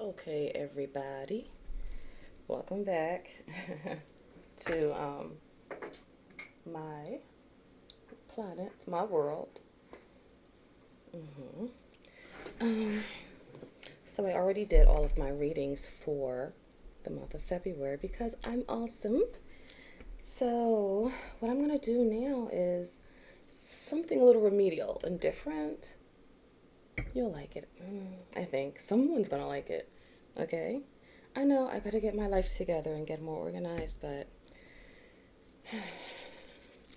Okay, everybody, welcome back to my planet, my world. hmm So I already did all of my readings for the month of February because I'm awesome. So what I'm gonna do now is something a little remedial and different. You'll like it. I think someone's gonna like it. Okay. I know I gotta get my life together and get more organized, but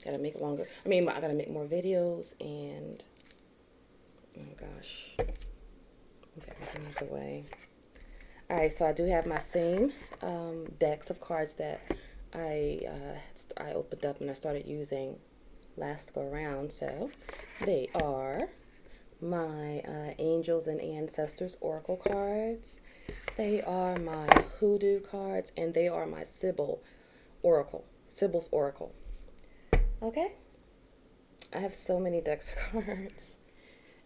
gotta make longer. I gotta make more videos and oh gosh, move everything out the way. All right, so I do have my same decks of cards that I opened up and I started using last go around. So they are my Angels and Ancestors Oracle cards. They are my Hoodoo cards, and they are my Oracle. Sibyl's Oracle. Okay, I have so many decks of cards,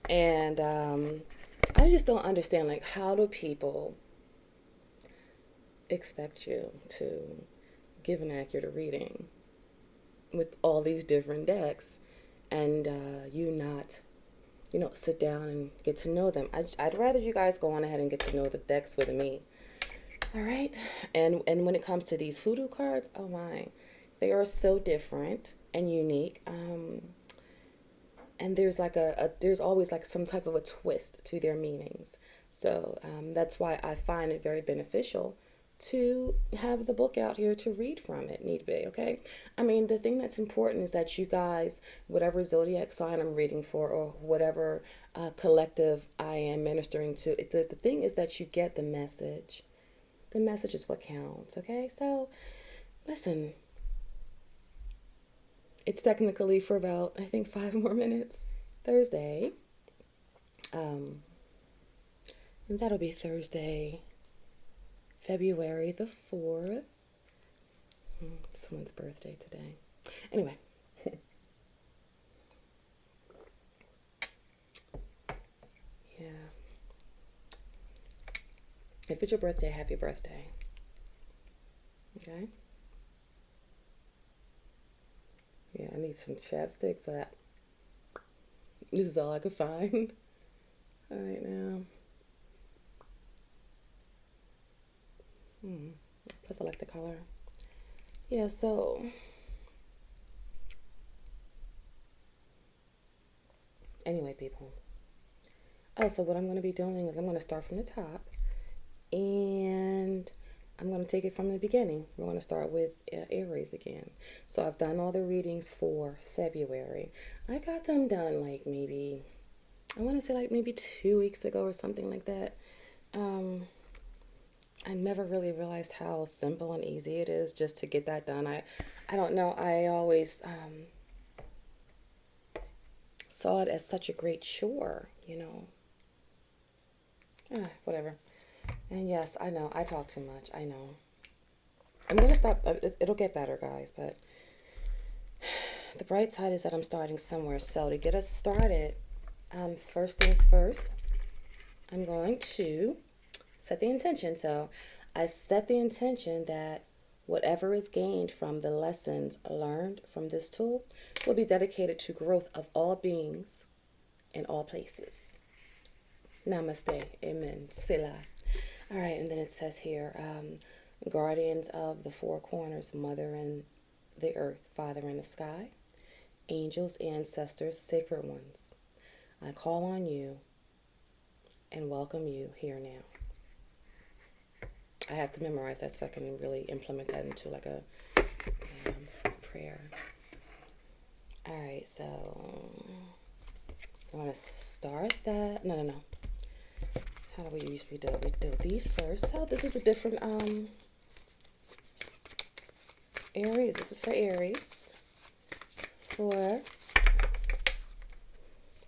and I just don't understand. Like, how do people expect you to give an accurate reading with all these different decks, and you not, sit down and get to know them? I'd rather you guys go on ahead and get to know the decks with me. All right, and when it comes to these hoodoo cards, oh my, they are so different and unique. And there's like there's always like some type of a twist to their meanings. So that's why I find it very beneficial to have the book out here to read from it, need be, okay? I mean, the thing that's important is that you guys, whatever zodiac sign I'm reading for or whatever collective I am ministering to, the thing is that you get the message. The message is what counts, okay? So, listen, it's technically for about, I think, 5 more minutes. Thursday. Um, and that'll be Thursday, February the 4th. Someone's birthday today. Anyway. Yeah. If it's your birthday, happy birthday. Okay? Yeah, I need some chapstick, but this is all I could find right now. Plus, I like the color. Yeah, so anyway, people. Oh, so what I'm going to be doing is I'm going to start from the top and I'm going to take it from the beginning. We're going to start with Aries again. So I've done all the readings for February. I got them done like maybe, I want to say like maybe 2 weeks ago or something like that. I never really realized how simple and easy it is just to get that done. I don't know. I always saw it as such a great chore. Whatever. And yes, I know. I talk too much. I know. I'm going to stop. It'll get better, guys. But the bright side is that I'm starting somewhere. So to get us started, first things first, I'm going to set the intention. So I set the intention that whatever is gained from the lessons learned from this tool will be dedicated to growth of all beings in all places. Namaste. Amen. Selah. All right, and then it says here, guardians of the four corners, mother in the earth, father in the sky, angels, ancestors, sacred ones. I call on you and welcome you here now. I have to memorize that so I can really implement that into like a prayer. All right, so I'm going to start that. No. How do we usually do it? We do these first. So this is a different Aries. This is for Aries for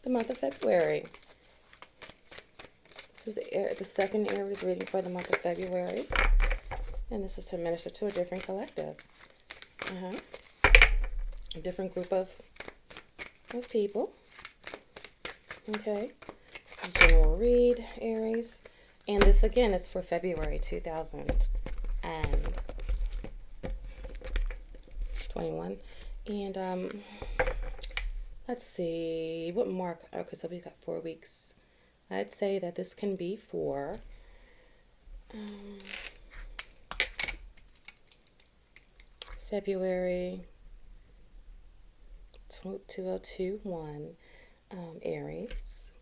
the month of February. This is the second Aries reading for the month of February. And this is to minister to a different collective. A different group of people. Okay. This is general read, Aries. And this again is for February 2021. And let's see, what mark? Okay, so we got 4 weeks. I'd say that this can be for February 2021, Aries.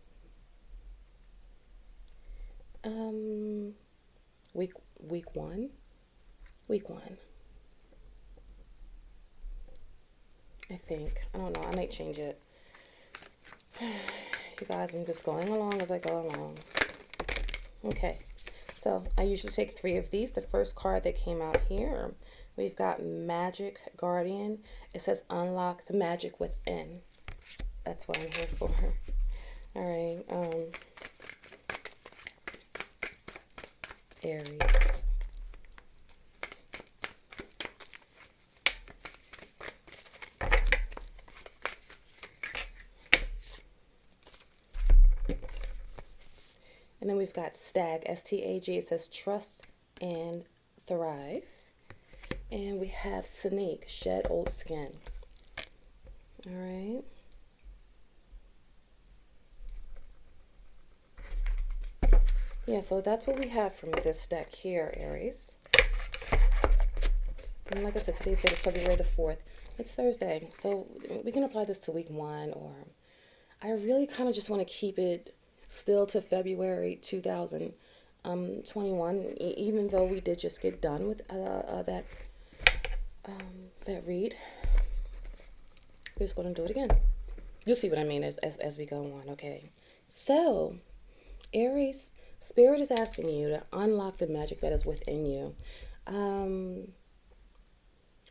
Week week one. Week one. I think. I don't know. I might change it. You guys, I'm just going along as I go along. Okay. So I usually take 3 of these. The first card that came out here, we've got Magic Guardian. It says unlock the magic within. That's what I'm here for. All right. Aries. And then we've got Stag, S-T-A-G. It says trust and thrive. And we have Snake, shed old skin. All right. Yeah, so that's what we have from this deck here, Aries. And like I said, today's date is February the 4th. It's Thursday, so we can apply this to week 1, or I really kind of just want to keep it still to February 2021, even though we did just get done with that read. We're just going to do it again. You'll see what I mean as we go on, okay? So, Aries, Spirit is asking you to unlock the magic that is within you.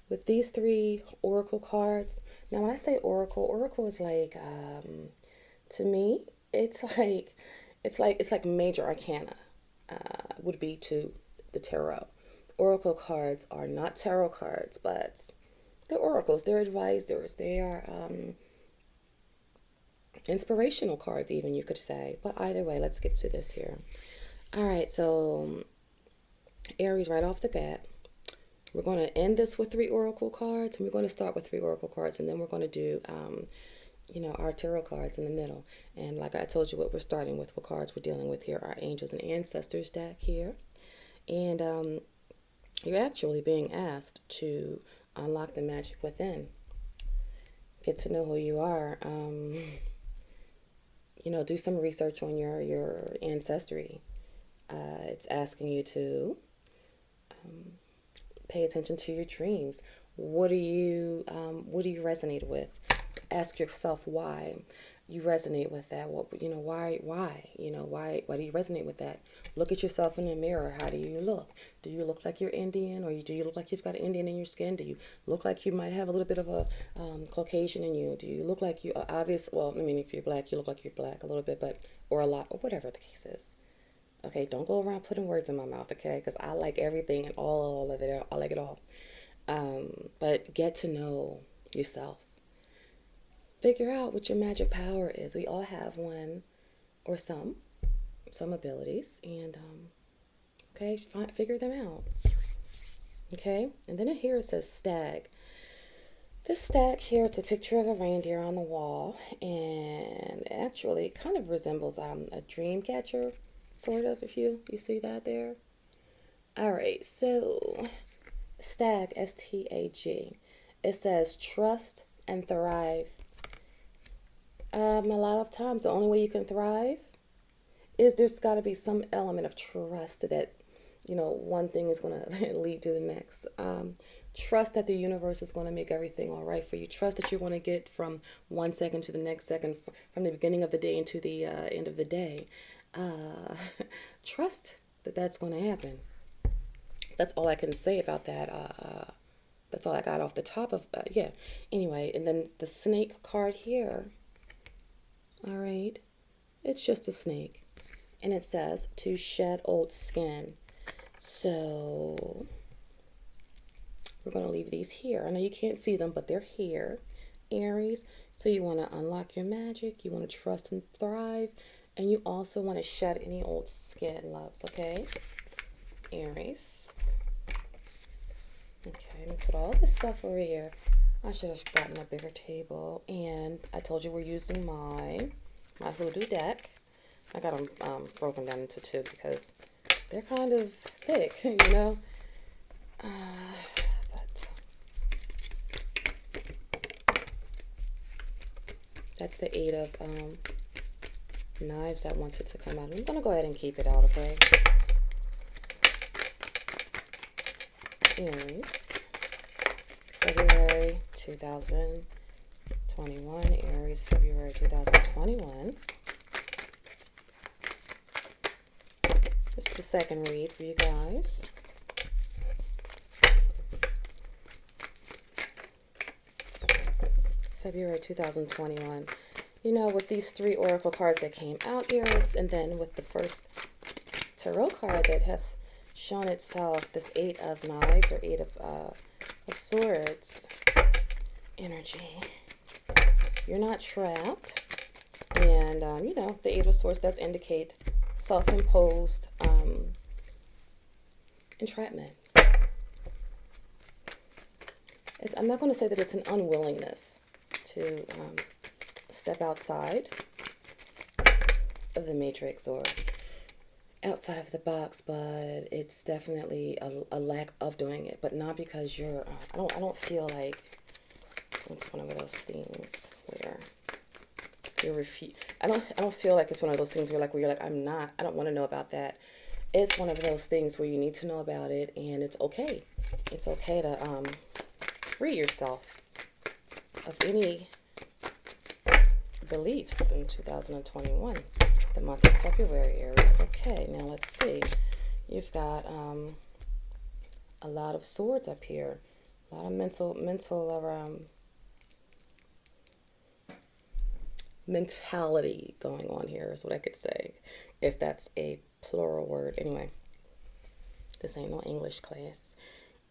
With these 3 oracle cards, now when I say oracle is like, to me, it's like major arcana would be to the tarot. Oracle cards are not tarot cards, but they're oracles. They're advisors. They are inspirational cards, even, you could say. But either way, let's get to this here. All right, so Aries, right off the bat, we're going to end this with 3 oracle cards, and we're going to start with 3 oracle cards, and then we're going to do our tarot cards in the middle. And like I told you, what we're starting with, what cards we're dealing with here, our angels and ancestors deck here. And you're actually being asked to unlock the magic within. Get to know who you are. Do some research on your ancestry. It's asking you to pay attention to your dreams. What do you resonate with? Ask yourself why you resonate with that. Why do you resonate with that? Look at yourself in the mirror. How do you look? Do you look like you're Indian, or do you look like you've got Indian in your skin? Do you look like you might have a little bit of a Caucasian in you? Do you look like you obvious? Well, I mean, if you're black, you look like you're black a little bit, but or a lot, or whatever the case is. Okay, don't go around putting words in my mouth, okay? Because I like everything and all of it. I like it all. But get to know yourself. Figure out what your magic power is. We all have one or some abilities, and okay, figure them out. Okay, and then here it says stag. This stag here, it's a picture of a reindeer on the wall, and actually it kind of resembles a dream catcher, sort of, if you see that there. All right, so stag, S-T-A-G. It says trust and thrive. A lot of times the only way you can thrive is there's got to be some element of trust that, one thing is going to lead to the next. Trust that the universe is going to make everything all right for you. Trust that you're going to get from one second to the next second, from the beginning of the day into the end of the day. Trust that that's going to happen. That's all I can say about that. That's all I got off the top of, yeah. Anyway, and then the snake card here. All right. It's just a snake. And it says to shed old skin. So we're going to leave these here. I know you can't see them, but they're here. Aries. So you want to unlock your magic. You want to trust and thrive. And you also want to shed any old skin, loves, okay? Aries. Okay, let me put all this stuff over here. I should have gotten a bigger table. And I told you we're using my hoodoo deck. I got them broken down into two because they're kind of thick, you know. But that's the 8 of knives that wants it to come out. I'm gonna go ahead and keep it out, okay? Aries, February 2021. Aries, February 2021. This is the second read for you guys. February 2021. You know, with these 3 oracle cards that came out, Aries, and then with the first tarot card that has shown itself, this 8 of knives or 8 of swords energy. You're not trapped. And, you know, the 8 of swords does indicate self-imposed entrapment. I'm not going to say that it's an unwillingness to step outside of the matrix or outside of the box, but it's definitely a lack of doing it. But not because you're. I don't feel like it's one of those things where you refuse. I don't feel like it's one of those things where you're like I don't want to know about that. It's one of those things where you need to know about it, and it's okay. It's okay to free yourself of any beliefs in 2021, the month of February, Aries. Okay, now let's see. You've got a lot of swords up here, a lot of mentality going on here is what I could say, if that's a plural word. Anyway, this ain't no English class.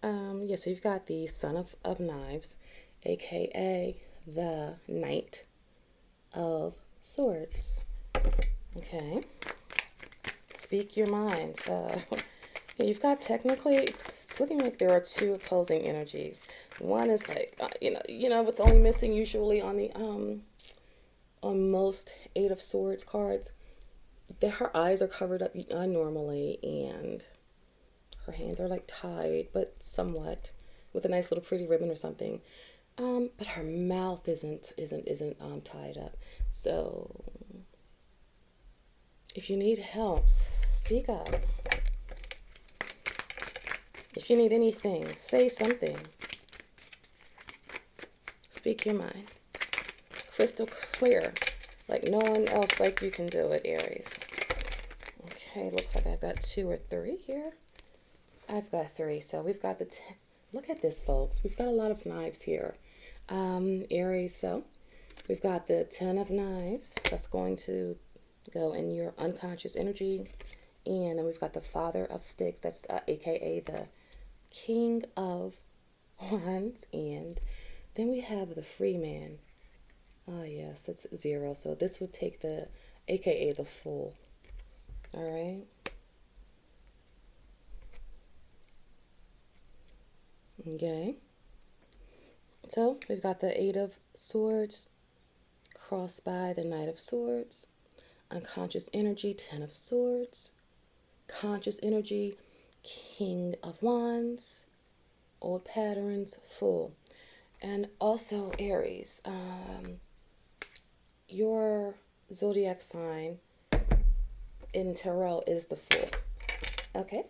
Yeah, so you've got the Son of Knives, aka the Knight of Swords. Okay. Speak your mind. So you've got technically, it's looking like there are 2 opposing energies. One is like, you know what's only missing usually on the on most 8 of Swords cards, that her eyes are covered up normally, and her hands are like tied, but somewhat, with a nice little pretty ribbon or something. But her mouth isn't tied up. So if you need help, speak up. If you need anything, say something. Speak your mind. Crystal clear. Like no one else like you can do it, Aries. Okay, looks like I've got 2 or 3 here. I've got 3. So we've got the look at this, folks. We've got a lot of knives here. Aries, so we've got the 10 of knives. That's going to go in your unconscious energy. And then we've got the Father of Sticks. That's aka the King of Wands. And then we have the Free Man. Oh, yes, it's 0. So this would take the aka the Fool. All right. Okay. So we've got the 8 of Swords crossed by the Knight of Swords. Unconscious energy, 10 of Swords. Conscious energy, King of Wands. Old patterns, Fool. And also Aries, your zodiac sign in tarot is the Fool. Okay?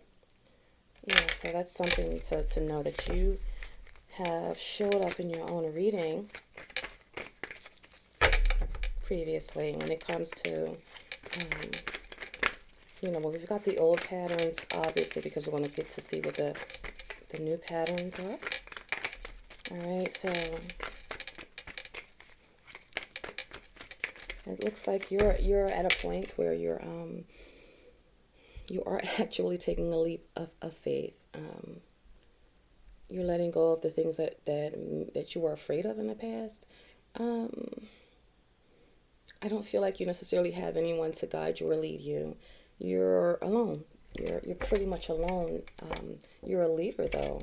Yeah, so that's something to know, that you have showed up in your own reading previously when it comes to, well, we've got the old patterns, obviously, because we're going to get to see what the new patterns are. All right, so it looks like you're at a point where you are actually taking a leap of faith. You're letting go of the things that you were afraid of in the past. I don't feel like you necessarily have anyone to guide you or lead you. You're alone. You're pretty much alone. You're a leader though.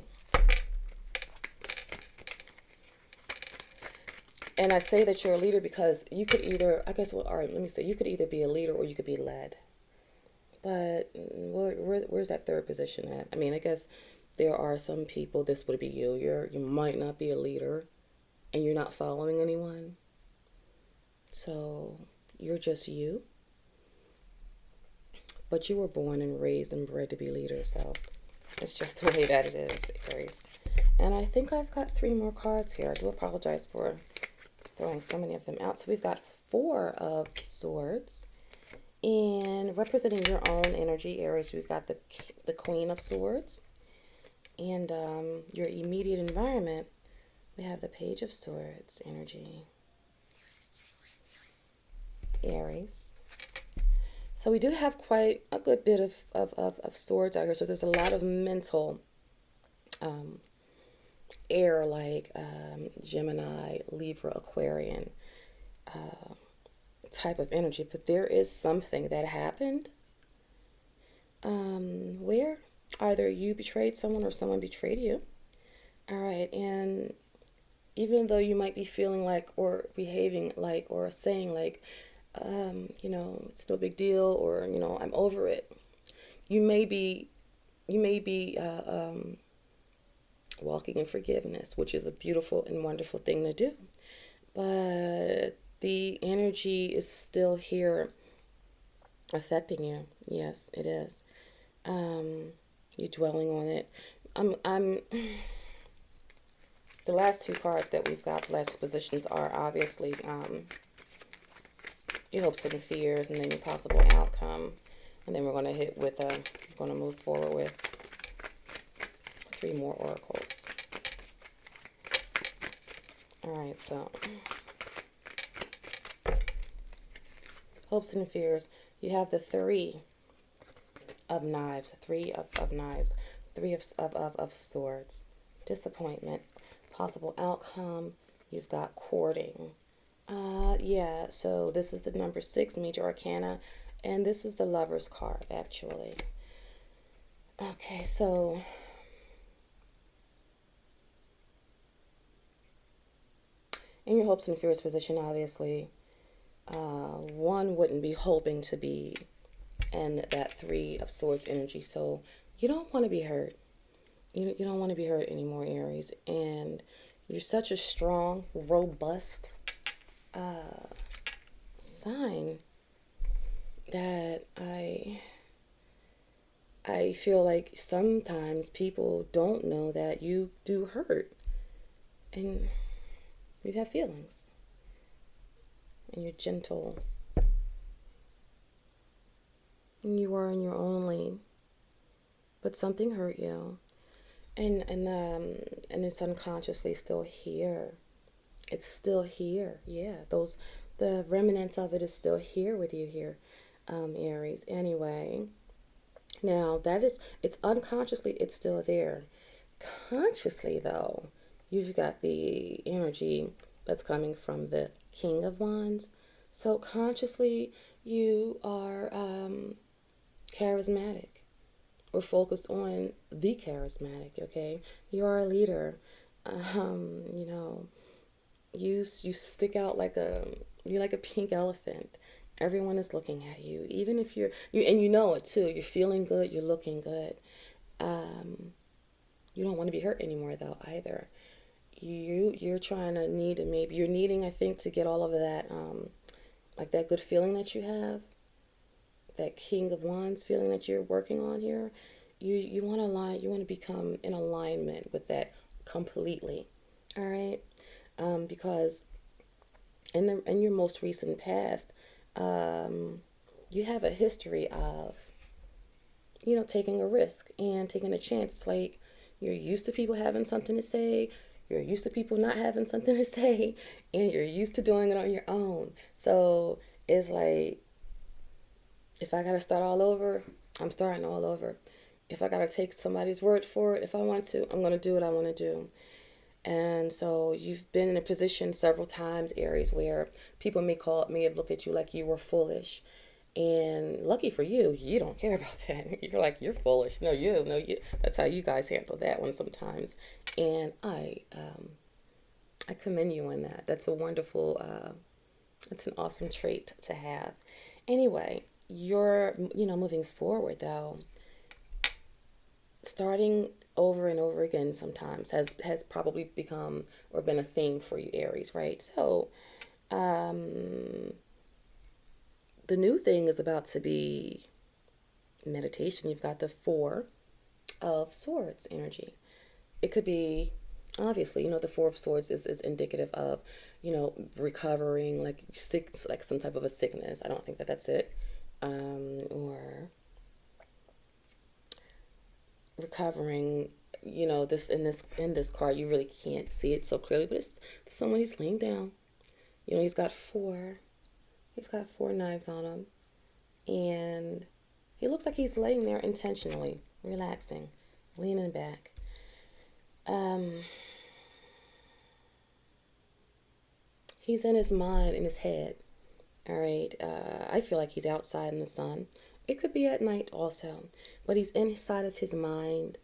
And I say that you're a leader because you could either, I guess, well, all right, let me say, you could either be a leader or you could be led. But where's that third position at? I mean, I guess there are some people, this would be you. You might not be a leader and you're not following anyone. So you're just you. But you were born and raised and bred to be leaders. So it's just the way that it is, Aries. And I think I've got three more cards here. I do apologize for throwing so many of them out. So we've got Four of Swords. And representing your own energy, Aries, we've got the Queen of Swords. And your immediate environment, we have the Page of Swords energy, Aries. So we do have quite a good bit of swords out here. So there's a lot of mental air, like Gemini, Libra, Aquarian type of energy. But there is something that happened where either you betrayed someone or someone betrayed you. All right. And even though you might be feeling like or behaving like or saying like, it's no big deal, or, I'm over it. You may be walking in forgiveness, which is a beautiful and wonderful thing to do. But the energy is still here affecting you. Yes, it is. You're dwelling on it. I'm the last two cards that we've got, the last two positions are obviously your hopes and fears, and then your possible outcome. And then we're going to we're going to move forward with three more oracles. All right, so hopes and fears. You have the Three of Knives, Three of Knives, Three of Swords, disappointment, possible outcome. You've got courting. Yeah, so this is the number 6, Major Arcana, and this is the Lover's card, actually. Okay, so in your hopes and fears position, obviously, one wouldn't be hoping to be in that Three of Swords energy, so you don't want to be hurt. You don't want to be hurt anymore, Aries, and you're such a strong, robust sign that I feel like sometimes people don't know that you do hurt, and you have feelings, and you're gentle, and you are in your own lane, but something hurt you, and it's unconsciously still here. It's still here. Yeah, the remnants of it is still here with you here, Aries. Anyway, now it's unconsciously, it's still there. Consciously, though, you've got the energy that's coming from the King of Wands. So consciously, you are charismatic. We're focused on the charismatic. Okay, you are a leader. You know, you stick out like you're like a pink elephant. Everyone is looking at you, even if and you know it too. You're feeling good. You're looking good. You don't want to be hurt anymore though either. You're trying to maybe you're needing, I think, to get all of that like that good feeling that you have, that King of Wands feeling that you're working on here. You want to you want to become in alignment with that completely. All right, because in your most recent past, you have a history of taking a risk and taking a chance. It's like you're used to people having something to say. You're used to people not having something to say, and you're used to doing it on your own. So it's like, if I got to start all over, I'm starting all over. If I got to take somebody's word for it, if I want to, I'm going to do what I want to do. And so you've been in a position several times, Aries, where people may have looked at you like you were foolish. And lucky for you, you don't care about that. You're like, you're foolish. No, you. That's how you guys handle that one sometimes. And I commend you on that. That's a wonderful, it's an awesome trait to have. Anyway, moving forward though, starting over and over again sometimes has probably become or been a theme for you, Aries, right? So, um, the new thing is about to be meditation. You've got the Four of Swords energy. It could be, obviously, the Four of Swords is indicative of, recovering, like sick, like some type of a sickness. I don't think that that's it. Or recovering, this in this card you really can't see it so clearly, but it's someone. He's laying down. He's got four knives on him, and he looks like he's laying there intentionally relaxing, leaning back. um he's in his mind, in his head. All right. I feel like he's outside in the sun. It could be at night also, but he's inside of his mind.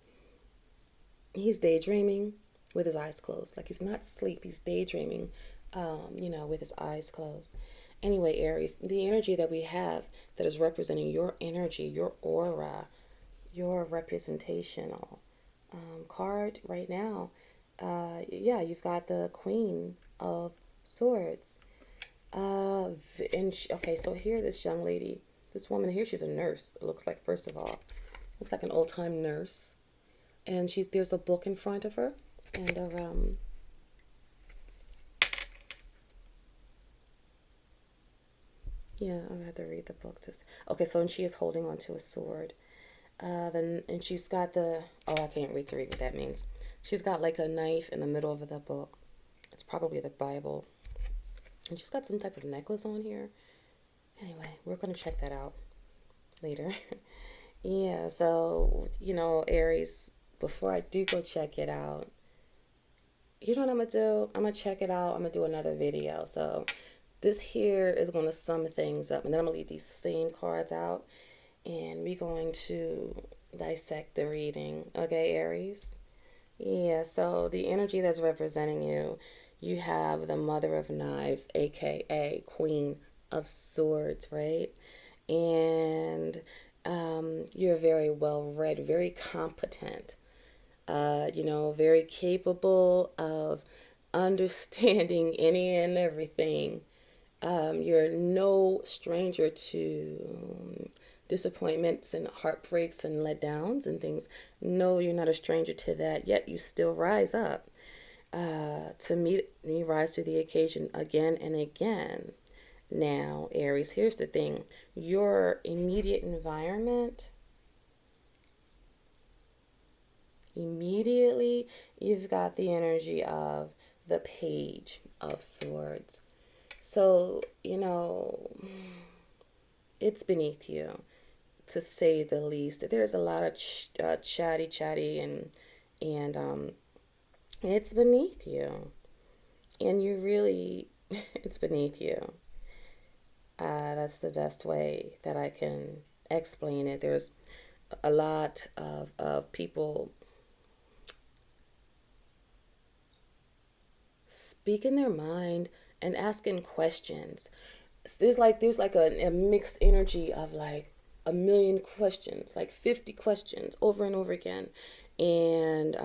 He's daydreaming with his eyes closed. Like he's not asleep. He's daydreaming, with his eyes closed. Anyway, Aries, the energy that we have that is representing your energy, your aura, your representational card right now. Yeah, you've got the Queen of Swords. Okay, so here, this young lady, this woman here, she's a nurse. It looks like, first of all, looks like an old time nurse, and there's a book in front of her, and yeah, I have to read the book. Okay, so and she is holding onto a sword. Then and she's got I can't wait to read what that means. She's got like a knife in the middle of the book. It's probably the Bible, and she's got some type of necklace on here. Anyway, we're gonna check that out later. Yeah, so, Aries, before I do go check it out, you know what I'm gonna do? I'm gonna check it out. I'm gonna do another video. So, this here is gonna sum things up, and then I'm gonna leave these same cards out, and we're going to dissect the reading. Okay, Aries? Yeah, so the energy that's representing you, you have the Mother of Knives, aka Queen of Swords, right? And you're very well read, very competent, very capable of understanding any and everything. You're no stranger to disappointments and heartbreaks and letdowns and things. No, you're not a stranger to that, yet you still rise up to meet me, rise to the occasion again and again. Now, Aries, here's the thing. Your immediate environment, immediately, you've got the energy of the Page of Swords. So, it's beneath you, to say the least. There's a lot of chatty, and it's beneath you. And you really, it's beneath you. That's the best way that I can explain it. There's a lot of people speaking their mind and asking questions. There's like a mixed energy of like a million questions, like 50 questions over and over again. And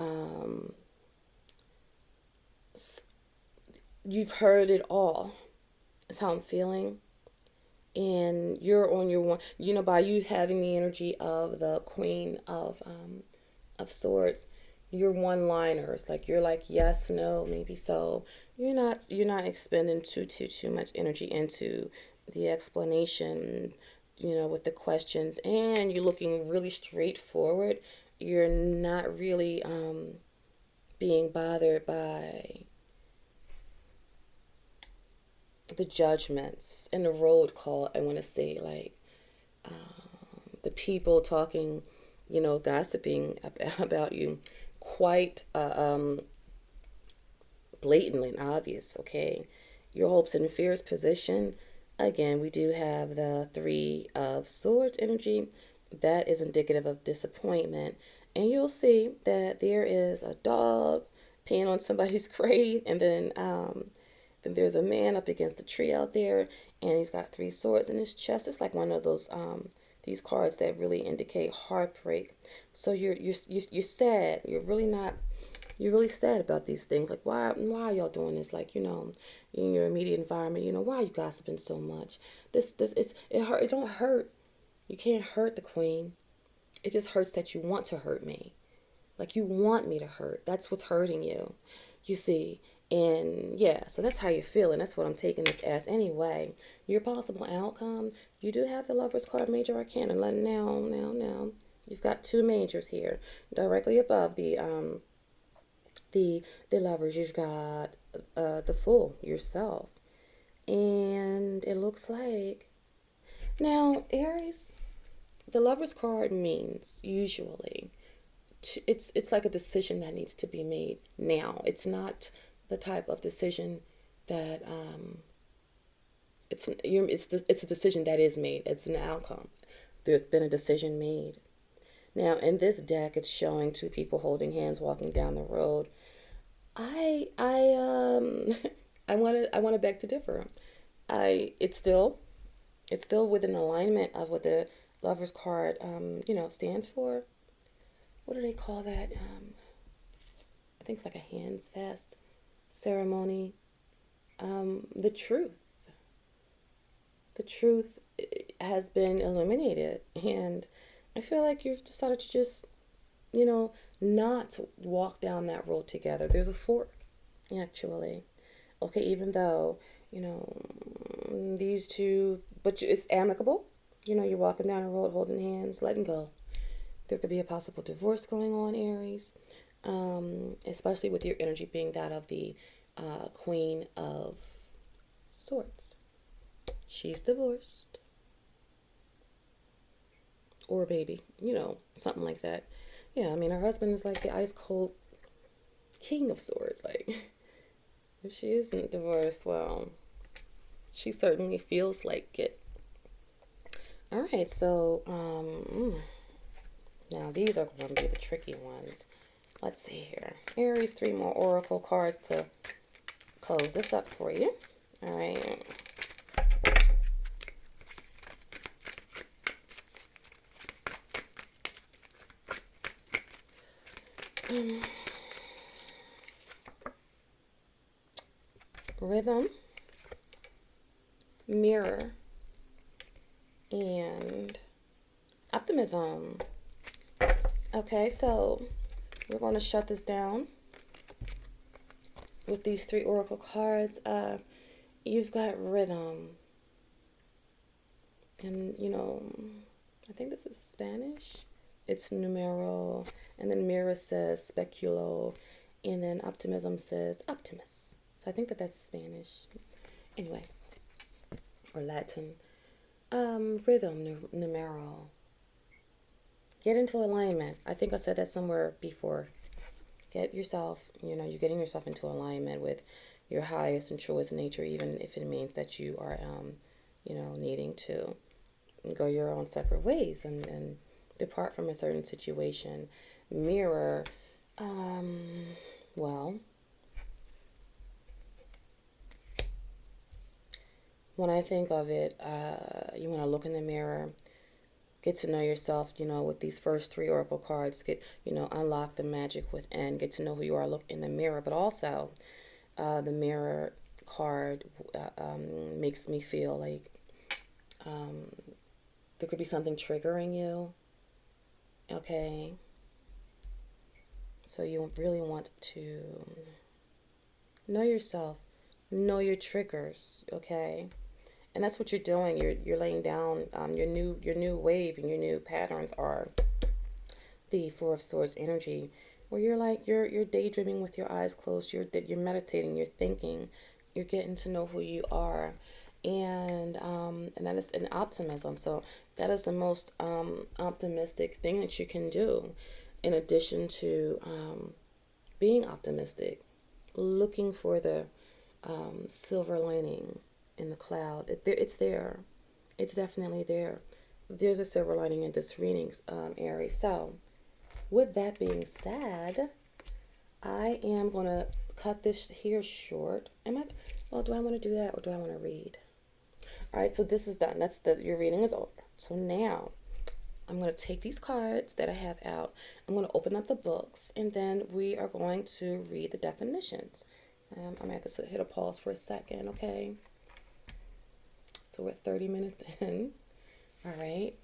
you've heard it all, is how I'm feeling. And you're on your one, by you having the energy of the Queen of Swords, your one liners, like you're like yes, no, maybe so. You're not expending too much energy into the explanation, with the questions, and you're looking really straightforward. You're not really being bothered by the judgments and the road call. I want to say, like, the people talking, gossiping about you, quite blatantly and obvious, okay? Your hopes and fears position. Again, we do have the Three of Swords energy. That is indicative of disappointment. And you'll see that there is a dog peeing on somebody's grave, and then there's a man up against a tree out there, and he's got three swords in his chest. It's like one of those these cards that really indicate heartbreak. So you're sad. You're really sad about these things. Like, why are y'all doing this? Like, in your immediate environment, why are you gossiping so much? It don't hurt. You can't hurt the queen. It just hurts that you want to hurt me. Like, you want me to hurt. That's what's hurting you. You see. And yeah, so that's how you're feeling. That's what I'm taking this as. Anyway, your possible outcome, you do have the Lover's card, Major Arcana. Now. You've got two majors here. Directly above the Lovers, you've got the Fool, yourself. And it looks like, now, Aries, the Lover's card means usually it's like a decision that needs to be made now. It's not the type of decision that it's a decision that is made. It's an outcome. There's been a decision made. Now, in this deck, it's showing two people holding hands walking down the road. I I want to beg to differ. It's still within alignment of what the Lover's card stands for. What do they call that? I think it's like a hands fast ceremony. The truth. The truth has been illuminated, and I feel like you've decided to just, not walk down that road together. There's a fork, actually. Okay, even though, these two, but it's amicable. You're walking down a road holding hands, letting go. There could be a possible divorce going on, Aries, especially with your energy being that of the Queen of Swords. She's divorced. Or baby, something like that. Yeah, I mean, her husband is like the ice cold King of Swords. Like, if she isn't divorced, well, she certainly feels like it. All right, so now these are going to be the tricky ones. Let's see here. Aries, three more oracle cards to close this up for you. All right. Rhythm, mirror, and optimism. Okay, so we're going to shut this down with these three oracle cards. You've got rhythm, and I think this is Spanish. It's numero, and then mirror says speculo, and then optimism says optimus. So I think that's Spanish. Anyway, or Latin. Rhythm, numero. Get into alignment. I think I said that somewhere before. Get yourself, you're getting yourself into alignment with your highest and truest nature, even if it means that you are, needing to go your own separate ways and depart from a certain situation. Mirror, well, when I think of it, you want to look in the mirror, get to know yourself, with these first three oracle cards, unlock the magic within, get to know who you are, look in the mirror, but also the mirror card makes me feel like there could be something triggering you, okay? So you really want to know yourself, know your triggers, okay? And that's what you're doing. You're laying down your new wave, and your new patterns are the Four of Swords energy, where you're daydreaming with your eyes closed. You're meditating. You're thinking. You're getting to know who you are, and that is an optimism. So that is the most optimistic thing that you can do, in addition to being optimistic. looking for the silver lining in the cloud. It's there. It's definitely there. There's a silver lining in this reading, Aries. So, with that being said, I am going to cut this here short. Well, do I want to do that or do I want to read? All right, so this is done. Your reading is over. So now I'm going to take these cards that I have out. I'm going to open up the books and then we are going to read the definitions. I'm going to have to hit a pause for a second, okay? So we're 30 minutes in. All right.